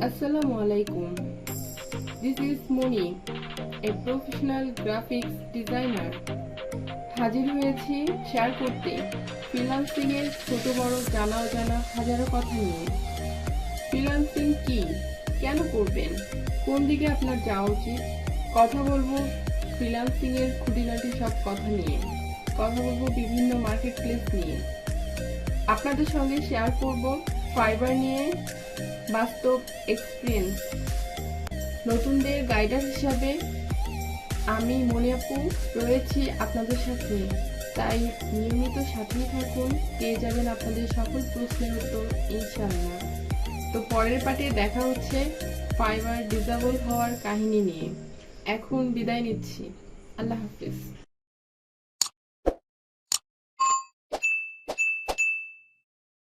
Assalamu alaikum. This is Mony, a professional graphics designer. হাজির হয়েছি share করতে freelancing এর ছোট বড় জানা অজানা হাজারো কথা নিয়ে। ফ্রিল্যান্সিং কি, কেন করবেন, কোন দিকে আপনার যাওয়া উচিত, কথা বলবো ফ্রিল্যান্সিং এর খুঁটিনাটি সব কথা নিয়ে, কথা বলবো বিভিন্ন মার্কেট প্লেস নিয়ে। আপনাদের সঙ্গে শেয়ার করব ফাইবার নিয়ে বাস্তব এক্সপিরিয়েন্স। নতুনদের গাইডার হিসাবে আমি মনি আপু রয়েছি আপনাদের সাথে, তাই নিয়মিত সাথেই থাকুন, পেয়ে যাবেন আপনাদের সকল প্রশ্নের উত্তর ইনশাআল্লাহ। তো পরের পার্টে দেখা হচ্ছে ফাইবার ডিসেবল হওয়ার কাহিনী নিয়ে। এখন বিদায় নিচ্ছি, আল্লাহ হাফিজ।